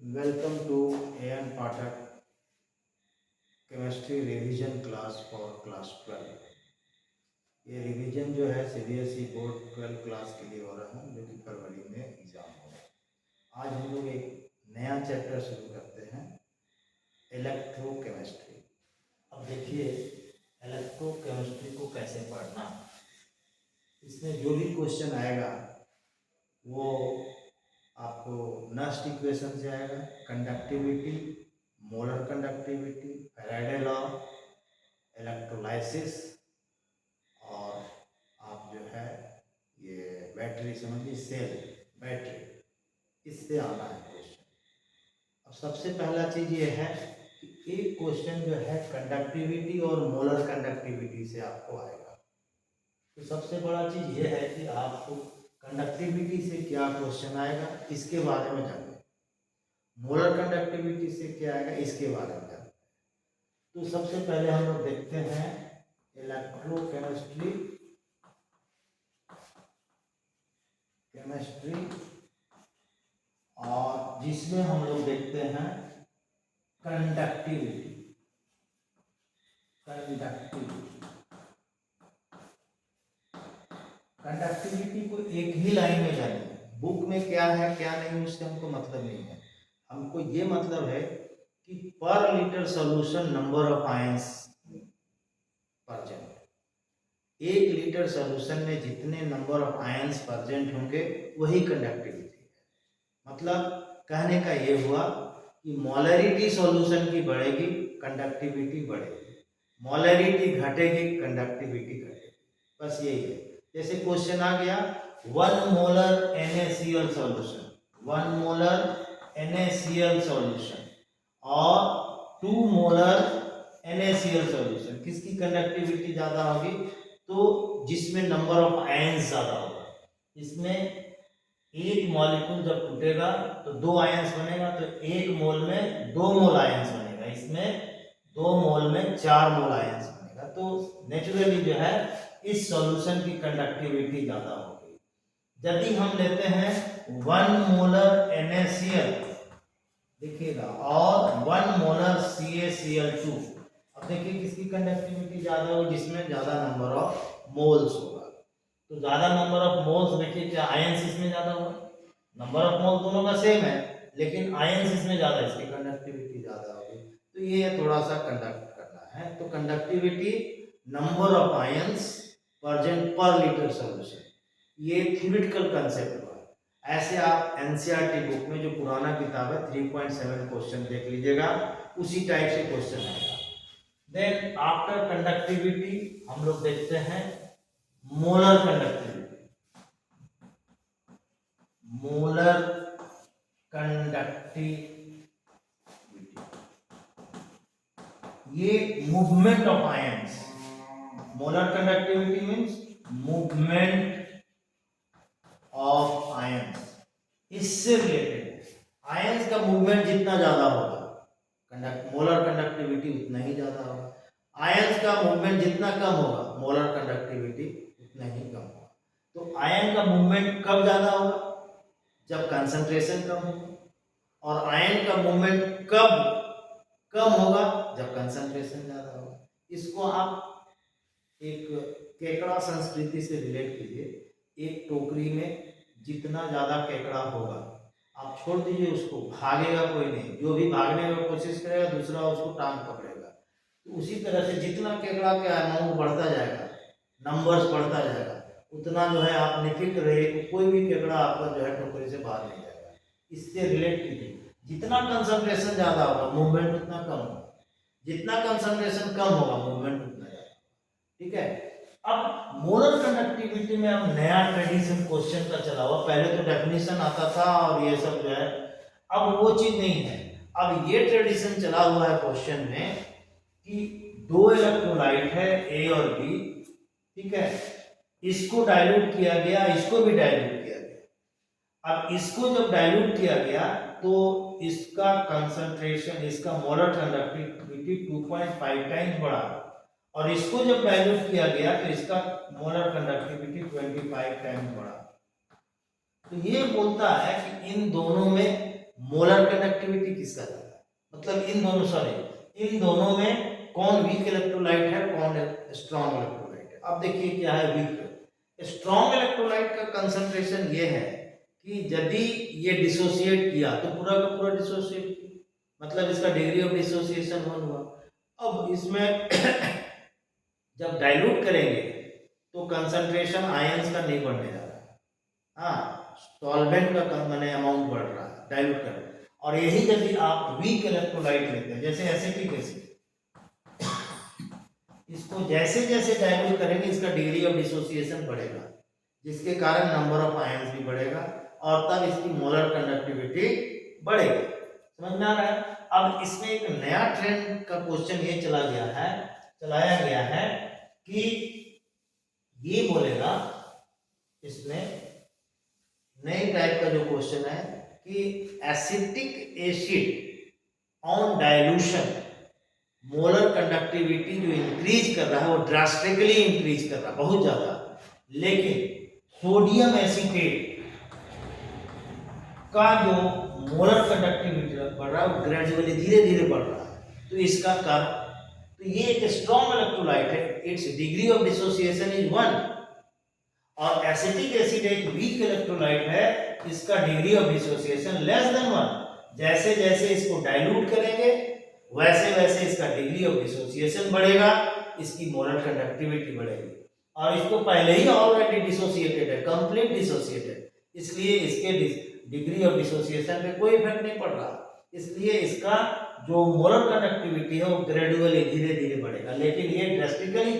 Welcome to N Pathak chemistry revision class for class 12। ये revision जो है सीबीएसई बोर्ड 12 क्लास के लिए हो रहा है, जो कि फरवरी में एग्ज़ाम होगा। आज हम लोग एक नया चैप्टर शुरू करते हैं, इलेक्ट्रोकेमिस्ट्री। अब देखिए इलेक्ट्रोकेमिस्ट्री को कैसे पढ़ना। इसमें जो भी क्वेश्चन आएगा वो आपको नस्ट इक्वेशन से आएगा, conductivity, molar conductivity, Faraday law, electrolysis, और आप जो है ये बैटरी समझिए, सेल बैटरी, इससे आना है क्वेश्चन। अब सबसे पहला चीज़ ये है कि एक क्वेश्चन जो है कंडक्टिविटी और मोलर कंडक्टिविटी से आपको आएगा। तो सबसे बड़ा चीज़ ये है कि आपको कंडक्टिविटी से क्या क्वेश्चन आएगा इसके बारे में जानिए, मोलर कंडक्टिविटी से क्या आएगा इसके बारे में जानिए। तो सबसे पहले हम लोग देखते हैं इलेक्ट्रोकेमिस्ट्री और जिसमें हम लोग देखते हैं कंडक्टिविटी। कंडक्टिविटी को एक ही लाइन में जानिए, बुक में क्या है क्या नहीं उससे हमको मतलब नहीं है। हमको ये मतलब है कि पर litre solution number of ions present, 1 litre solution में जितने नंबर ऑफ आयंस प्रेजेंट होंगे वही कंडक्टिविटी है। मतलब कहने का ये हुआ कि मोलरिटी सॉल्यूशन की बढ़ेगी, कंडक्टिविटी बढ़ेगी, मोलरिटी घटेगी, कंडक्टिविटी घटेगी, बस यही है। जैसे क्वेश्चन आ गया 1 molar NaCl solution, 1 molar NaCl solution और 2 मोलर NaCl सॉल्यूशन, किसकी कंडक्टिविटी ज्यादा होगी? तो जिसमें नंबर ऑफ आयंस ज्यादा होगा। इसमें एक मॉलिक्यूल जब टूटेगा तो 2 आयंस बनेगा, तो 1 मोल में 2 मोल आयंस बनेगा, इसमें 2 मोल में 4 मोल आयंस बनेगा। तो नेचुरली जो है इस सॉल्यूशन की कंडक्टिविटी ज्यादा होगी। यदि हम लेते हैं 1 मोलर NaCl देखिएगा और 1 मोलर CaCl2, अब देखिए किसकी कंडक्टिविटी ज्यादा होगी? जिसमें ज्यादा नंबर ऑफ मोल्स होगा। तो ज्यादा नंबर ऑफ मोल्स, देखिए क्या आयंस इसमें ज्यादा होगा, नंबर ऑफ मोल दोनों का सेम है लेकिन आयंस इसमें ज्यादा, इसकी कंडक्टिविटी ज्यादा होगी। तो ये थोड़ा सा कंडक्ट करना है। तो conductivity number of ions present पर लीटर सॉल्यूशन, ये थ्योरेटिकल कांसेप्ट हुआ। ऐसे आप एनसीईआरटी बुक में जो पुराना किताब है 3.7 क्वेश्चन देख लीजिएगा, उसी टाइप से क्वेश्चन आएगा। देन आफ्टर कंडक्टिविटी हम लोग देखते हैं मोलर कंडक्टिविटी। मोलर कंडक्टिविटी ये movement of ions, molar conductivity means movement of ions, इससे रिलेटेड आयंस का मूवमेंट जितना ज्यादा होगा मोलर कंडक्टिविटी उतना ही ज्यादा होगा, आयंस का मूवमेंट जितना कम होगा मोलर कंडक्टिविटी उतना ही कम होगा। तो आयन का मूवमेंट कब ज्यादा होगा? जब कंसंट्रेशन कम होगा, और आयन का मूवमेंट कब कम होगा? जब कंसंट्रेशन ज्यादा होगा। इसको आप एक केकड़ा संस्कृति से रिलेट कीजिए। एक टोकरी में जितना ज्यादा केकड़ा होगा, आप छोड़ दीजिए उसको, भागेगा कोई नहीं, जो भी भागने की कोशिश करेगा दूसरा उसको टांग पकड़ेगा। तो उसी तरह से जितना केकड़ा का अमाउंट बढ़ता जाएगा, नंबर्स बढ़ता जाएगा, उतना जो है आप निफिक्र रहे तो कोई भी केकड़ा आपका जो है टोकरी से बाहर नहीं जाएगा। इससे रिलेट कीजिए, जितना कंसंट्रेशन ज्यादा होगा मूवमेंट उतना कम होगा, जितना कंसंट्रेशन कम होगा मूवमेंट उतना ज्यादा। ठीक है। अब मोलर कंडक्टिविटी में अब नया ट्रेडिशन क्वेश्चन का चला हुआ, पहले तो डेफिनेशन आता था और ये सब जो है, अब वो चीज नहीं है। अब ये ट्रेडिशन चला हुआ है क्वेश्चन में कि 2 इलेक्ट्रोलाइट है A और B, ठीक है, इसको डाइल्यूट किया गया, इसको भी डाइल्यूट किया गया। अब इसको जब डाइल्यूट किया गया तो इसका कंसंट्रेशन, इसका मोलर कंडक्टिविटी 2.5 टाइम्स बढ़ा, और इसको जब डाइल्यूट किया गया तो इसका मोलर कंडक्टिविटी 25 टाइम्स बढ़ा। तो ये बोलता है कि इन दोनों में मोलर कंडक्टिविटी किसका ज्यादा है, मतलब इन दोनों में कौन वीक इलेक्ट्रोलाइट है, कौन स्ट्रॉन्ग इलेक्ट्रोलाइट है। अब देखिए क्या है वीक। स्ट्रॉन्ग इलेक्ट्रोलाइट का कंसंट्रेशन ये है कि यदि ये डिसोसिएट किया तो पूरा का पूरा डिसोसिएट किया, मतलब इसका डिग्री ऑफ डिसोसिएशन 1 हुआ। अब इसमें जब डाइल्यूट करेंगे तो कंसंट्रेशन आयंस का नहीं बढ़ने जा रहा, हाँ सॉल्वेंट का मैंने अमाउंट बढ़ रहा है डाइल्यूट कर। और यही यदि आप वीक इलेक्ट्रोलाइट लेते हैं जैसे एसिटिक एसिड, इसको जैसे जैसे डाइल्यूट करेंगे इसका डिग्री ऑफ डिसोसिएशन बढ़ेगा, जिसके कारण नंबर ऑफ आयंस भी बढ़ेगा और तब इसकी मोलर कंडक्टिविटी बढ़ेगी। समझ में आ रहा है। अब इसमें एक नया ट्रेंड का क्वेश्चन ये चलाया गया है कि ये बोलेगा, इसमें नई टाइप का जो क्वेश्चन है कि acetic acid on dilution molar conductivity जो इंक्रीज कर रहा है वो ड्रास्टिकली इंक्रीज कर रहा है, बहुत ज्यादा, लेकिन सोडियम एसीटेट का जो मोलर कंडक्टिविटी बढ़ रहा है वो ग्रेजुअली धीरे धीरे बढ़ रहा है। तो इसका कारण, तो ये एक स्ट्रॉन्ग इलेक्ट्रोलाइट है, it's degree of dissociation is 1, और एसिटिक एसिड एक वीक इलेक्ट्रोलाइट है, इसका degree of dissociation less than 1। जैसे जैसे इसको डाइल्यूट करेंगे वैसे वैसे इसका डिग्री ऑफ डिसोसिएशन बढ़ेगा, इसकी मोलर कंडक्टिविटी बढ़ेगी। और इसको पहले ही ऑलरेडी डिसोसिएटेड है, कंप्लीट डिसोसिएटेड, इसलिए इसके डिग्री ऑफ डिसोसिएशन पे कोई इफेक्ट नहीं पड़ रहा, इसलिए इसका जो मोलर कंडक्टिविटी है वो ग्रेजुअली धीरे धीरे बढ़ेगा, लेकिन ये ड्रास्टिकली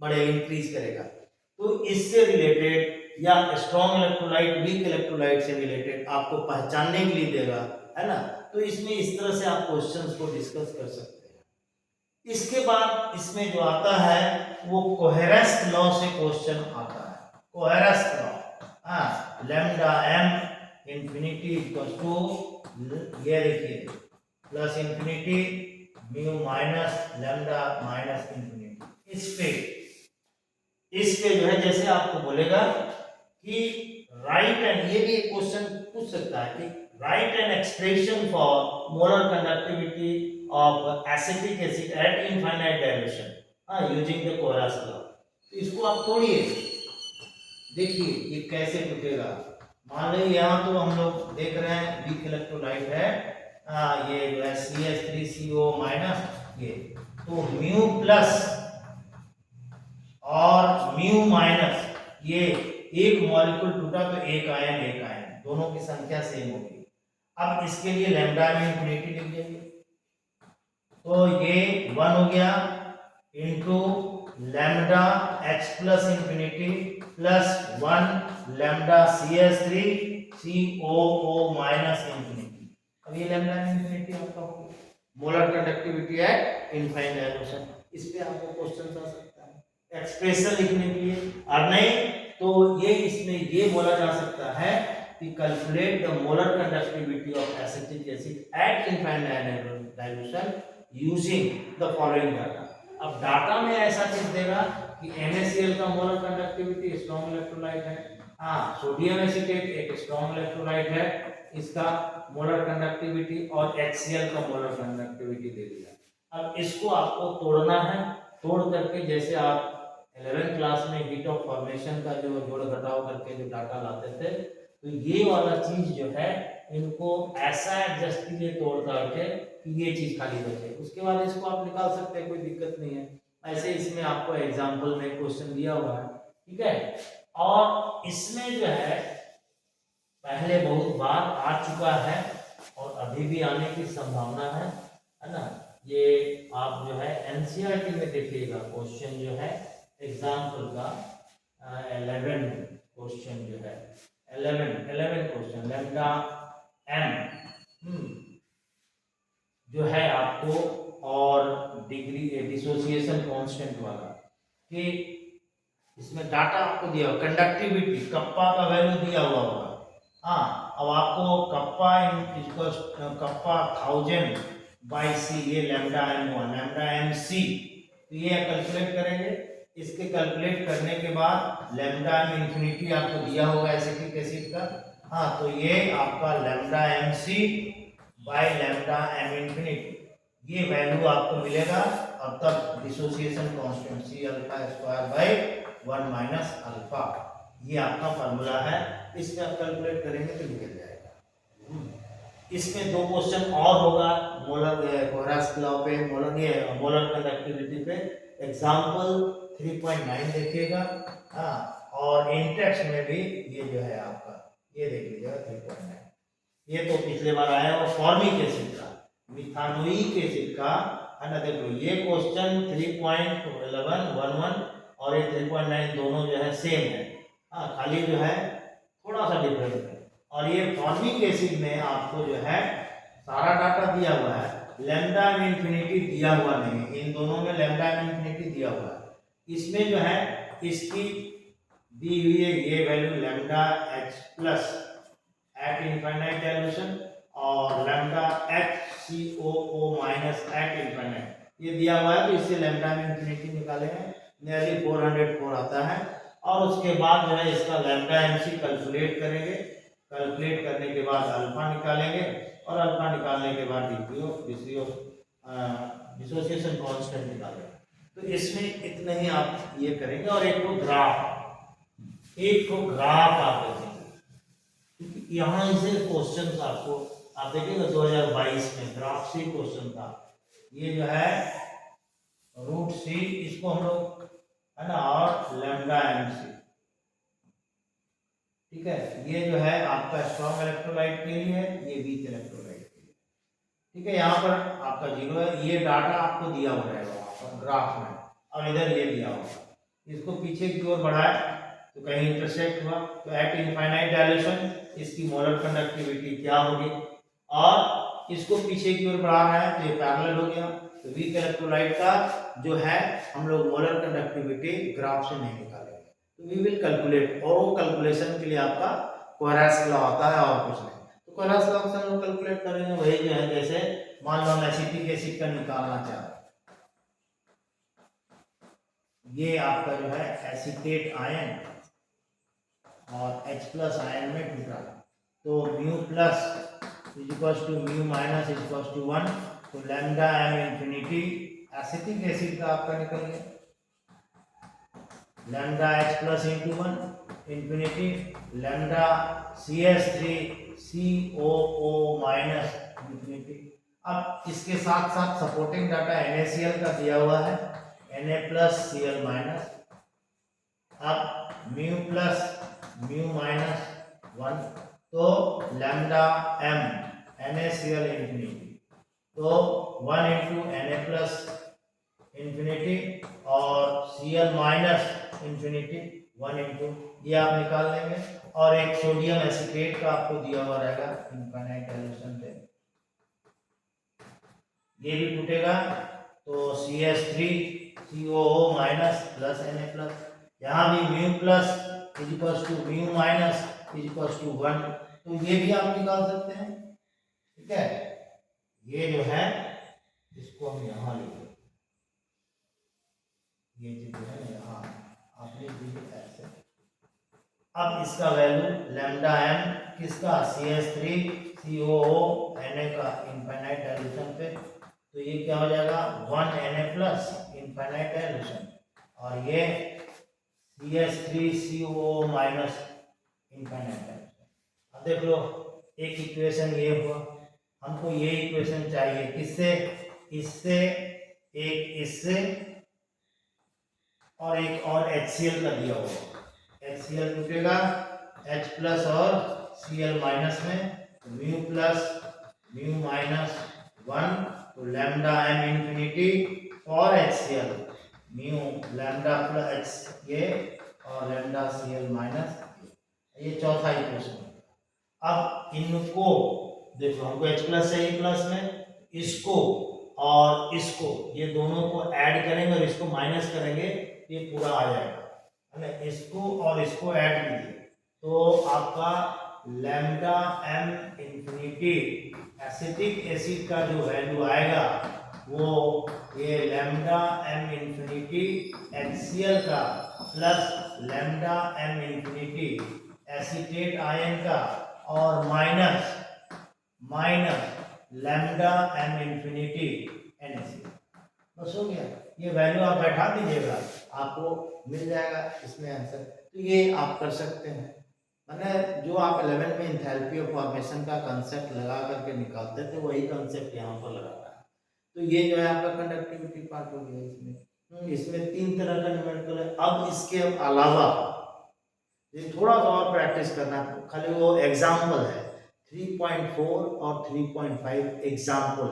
बढ़ेगा, इंक्रीज करेगा। तो इससे रिलेटेड या स्ट्रॉन्ग इलेक्ट्रोलाइट वीक इलेक्ट्रोलाइट से रिलेटेड आपको पहचानने के लिए देगा, है ना। तो इसमें इस तरह से आप क्वेश्चंस को डिस्कस कर सकते हैं। इसके बाद इसमें जो आता है वो कोहेरेंस लॉ से क्वेश्चन आता है। कोहेरेंस लॉ, हाँ, lambda m infinity equals to, ये देखिए, plus infinity mu minus lambda minus infinity. इस पे जो है जैसे आपको बोलेगा कि राइट एंड, ये भी एक क्वेश्चन पूछ सकता है कि right an expression for molar conductivity of acetic acid eight infinite dilution using the coherence law. तो इसको आप तोड़िए, देखिए ये कैसे टूटेगा। मान लीजिए यहाँ तो हम लोग देख रहे हैं वीक इलेक्ट्रोलाइट है, ये जो है CH3CO माइनस, ये तो म्यू प्लस और म्यू माइनस, ये एक मॉलिक्यूल टूटा तो एक आयन, दोनों की संख्या सेम होगी। अब इसके लिए लैम्डा में इंफिनिटी लिख देंगे, तो ये 1 हो गया into lambda h plus infinity plus 1 lambda CH3COO minus infinity. अब ये लैम्डा में इंफिनिटी आपका हो गया, molar conductivity eight infinite dilution. इस पे आपको क्वेश्चन आ सकता है एक्सप्रेशन लिखने के लिए, और नहीं तो ये इसमें ये बोला जा सकता है कि calculate the molar conductivity of acetic acid eight infinite dilution using the following data. अब डाटा में ऐसा चीज देगा कि NaCl का मोलर कंडक्टिविटी स्ट्रॉन्ग इलेक्ट्रोलाइट है, हाँ सोडियम एसीटेट एक स्ट्रॉन्ग इलेक्ट्रोलाइट है, इसका मोलर कंडक्टिविटी, और HCl का मोलर कंडक्टिविटी दे दिया। अब इसको आपको तोड़ना है, तोड़ करके जैसे आप 11th क्लास में हीट ऑफ फॉर्मेशन का जो जोड़ घटाव करके जो डाटा लाते थे, तो ये वाला चीज जो है इनको ऐसा एडजस्ट कीजिए तोड़ करके कि ये चीज खाली बचे, उसके बाद इसको आप निकाल सकते हैं, कोई दिक्कत नहीं है। ऐसे इसमें आपको एग्जांपल में क्वेश्चन दिया हुआ है, ठीक है। और इसमें जो है पहले बहुत बार आ चुका है और अभी भी आने की संभावना है ना। ये आप जो है NCERT में देखिएगा क्वेश्चन जो है एग्जाम्पल का 11 क्वेश्चन जो है 11 क्वेश्चन लैम्डा m जो है आपको, और डिग्री डिसोसिएशन कांस्टेंट वाला, कि इसमें डाटा आपको दिया हुआ, कंडक्टिविटी कप्पा का वैल्यू दिया हुआ होगा, हाँ। अब आपको कप्पा 1000/c, ये लैम्डा m1 लैम्डा mc, तो ये कैलकुलेट करेंगे। इसके कैलकुलेट करने के बाद लैम्डा में इंफिनिटी आपको दिया होगा एसिटिक एसिड का, हाँ, तो ये आपका lambda M C by lambda M infinity ये वैल्यू आपको मिलेगा, और तब dissociation constant C alpha square by 1 minus alpha, ये आपका फार्मूला है। इसमें आप कैलकुलेट करेंगे तो निकल जाएगा। इसमें 2 क्वेश्चन और होगा मोलर कोहरास लॉ पे, मोलर कंडक्टिविटी पे। एग्जांपल 3.9 देखिएगा। हाँ, और इंटेक्स में भी ये जो है आपका ये देख लीजिएगा 3.9, ये तो पिछले बार आया वो फॉर्मिक एसिड का, मिथानोइक एसिड का है ना। देखो ये क्वेश्चन 3.11 और ये 3.9 दोनों जो है सेम है। हाँ, खाली जो है थोड़ा सा डिफरेंस है। और ये फॉर्मिक एसिड में आपको जो है सारा डाटा दिया हुआ है, लैम्डा इंफिनिटी दिया हुआ नहीं है। इन दोनों में लैम्डा इंफिनिटी दिया हुआ है। इसमें जो है इसकी दी हुई है ये value lambda H plus at infinite dilution और lambda H C O O minus at infinite ये दिया हुआ है। तो इससे लैम्डा इंफिनिटी निकाले हैं, नियरली 404 आता है। और उसके बाद जो है इसका लैम्डा एमसी कैलकुलेट करेंगे। कैलकुलेट करने के बाद अल्फा निकालेंगे, और अल्फा निकालने के बाद डिसोसिएशन कांस्टेंट निकालेंगे। तो इसमें इतने ही आप ये करेंगे। और एक को ग्राफ आप देखेंगे, यहाँ से क्वेश्चन आपको आप देखिएगा 2022 में ग्राफ से क्वेश्चन था। ये जो है रूट सी, इसको हम लोग है ना, और लैम्डा एम सी, ठीक है। ये जो है आपका स्ट्रॉन्ग इलेक्ट्रोलाइट के लिए है, ये वीक इलेक्ट्रोलाइट के लिए, ठीक है। यहाँ पर आपका 0 है। ये डाटा आपको दिया हुआ रहेगा वहाँ पर ग्राफ में, और इधर ये दिया होगा। इसको पीछे की ओर बढ़ाए तो कहीं इंटरसेक्ट हुआ, तो एट इनफाइनाइट डायलेशन इसकी मोलर कंडक्टिविटी क्या होगी, और इसको पीछे की ओर बढ़ा रहा है तो ये पैरेलल हो गया। तो वीक इलेक्ट्रोलाइट का जो है हम लोग मोलर कंडक्टिविटी ग्राफ से नहीं निकालेंगे, तो वी विल कैलकुलेट। और वो कैलकुलेशन के लिए आपका कोहेरेंस लॉ होता है और कुछ नहीं। तो कोहेरेंस लॉ से हम लोग कैलकुलेट करेंगे, वही जो है जैसे मान लो हम एसिटिक एसिड का निकालना चाहते हैं, ये आपका जो है एसीटेट आयन और H प्लस आयन में टूटा, तो mu plus is equals to mu minus is equals to 1, तो lambda M infinity acetic acid का आपका निकल गया lambda H plus into 1 infinity lambda CS3 COO minus infinity. अब इसके साथ साथ सपोर्टिंग डाटा NaCl का दिया हुआ है, Na प्लस Cl माइनस। अब म्यू प्लस म्यू माइनस 1, तो लैम्डा m NaCl इंफिनिटी, तो 1 इंटू Na प्लस इंफिनिटी और Cl माइनस इंफिनिटी 1 इंटू, ये आप निकाल लेंगे। और एक सोडियम एसीटेट का आपको दिया हुआ रहेगा इनफाइनाइट डाइल्यूशन पे, ये भी टूटेगा, तो CS3 COO minus plus Na plus, यहाँ भी mu plus is equals to mu minus is equals to 1, तो ये भी आप निकाल सकते हैं, ठीक है। ये जो है इसको हम यहाँ लिखेंगे, ये जो है यहाँ आप लिख दीजिए ऐसे। अब इसका वैल्यू लैम्डा एम किसका CS3 COO Na का इनफाइनाइट डाइल्यूशन पे, तो ये क्या हो जाएगा 1 Na प्लस इनफाइनाइट डाइल्यूशन, और ये CS3 COO minus infinite dilution. अब देख लो एक इक्वेशन ये हुआ, हमको ये इक्वेशन चाहिए किससे, इससे, एक इससे, और एक और HCl का दिया हुआ, HCl टूटेगा H प्लस और Cl माइनस में, म्यू प्लस म्यू माइनस 1, तो लैम्डा m इंफिनिटी और HCl म्यू लैम्डा प्लस ये और लैम्डा Cl माइनस ये चौथा इक्वेशन। अब इनको देखो, हमको H प्लस चाहिए प्लस में, इसको और इसको ये दोनों को ऐड करेंगे और इसको माइनस करेंगे, ये पूरा आ जाएगा है ना। इसको और इसको ऐड कीजिए तो आपका lambda m infinity acetic acid का जो वैल्यू आएगा वो ये लैम्डा m इंफिनिटी HCl का plus lambda m infinity acetate ion का और minus lambda M infinity N C, बस हो गया। ये वैल्यू आप बैठा दीजिएगा, आपको मिल जाएगा इसमें आंसर। तो ये आप कर सकते हैं। मैंने जो आप 11 में इंथैल्पी ऑफ फॉर्मेशन का कंसेप्ट लगा करके निकालते थे, वही कंसेप्ट यहाँ पर लगाना है। तो ये जो है आपका कंडक्टिविटी पार्ट हो गया। इसमें 3 तरह का न्यूमेरिकल है। अब इसके अलावा ये थोड़ा सा और प्रैक्टिस करना है, खाली वो एग्जाम्पल है 3.4 और 3.5 एग्जाम्पल।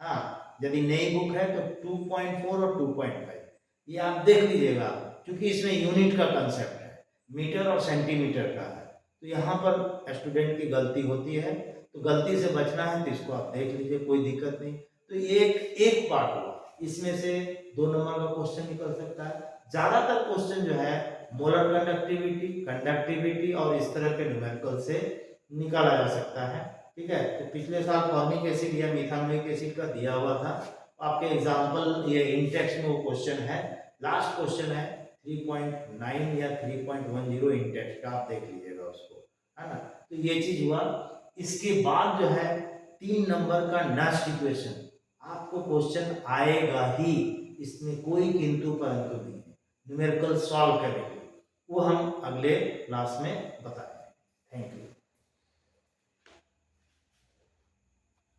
हाँ, यदि नई बुक है तो 2.4 और 2.5 ये आप देख लीजिएगा, क्योंकि इसमें यूनिट का कंसेप्ट है, मीटर और सेंटीमीटर का है। तो यहाँ पर स्टूडेंट की गलती होती है, तो गलती से बचना है तो इसको आप देख लीजिए, कोई दिक्कत नहीं। तो एक पार्ट हुआ, इसमें से 2 नंबर का क्वेश्चन निकल सकता है। ज्यादातर क्वेश्चन जो है मोलर कंडक्टिविटी और इस तरह के न्यूमेरिकल से निकाला जा सकता है। ठीक है, तो पिछले साल फॉर्मिक एसिड या मिथानोइक एसिड का दिया हुआ था, आपके एग्जांपल ये इन टेक्स्ट में वो क्वेश्चन है। लास्ट क्वेश्चन है 3.9 या 3.10 इन टेक्स्ट का, आप देख लीजिएगा उसको, है ना। तो ये चीज हुआ। इसके बाद जो है 3 नंबर का नेक्स्ट इक्वेशन आपको क्वेश्चन आएगा ही, इसमें कोई किंतु परंतु नहीं है। न्यूमेरिकल सॉल्व करेंगे, वो हम अगले क्लास में बताएंगे। Thank you.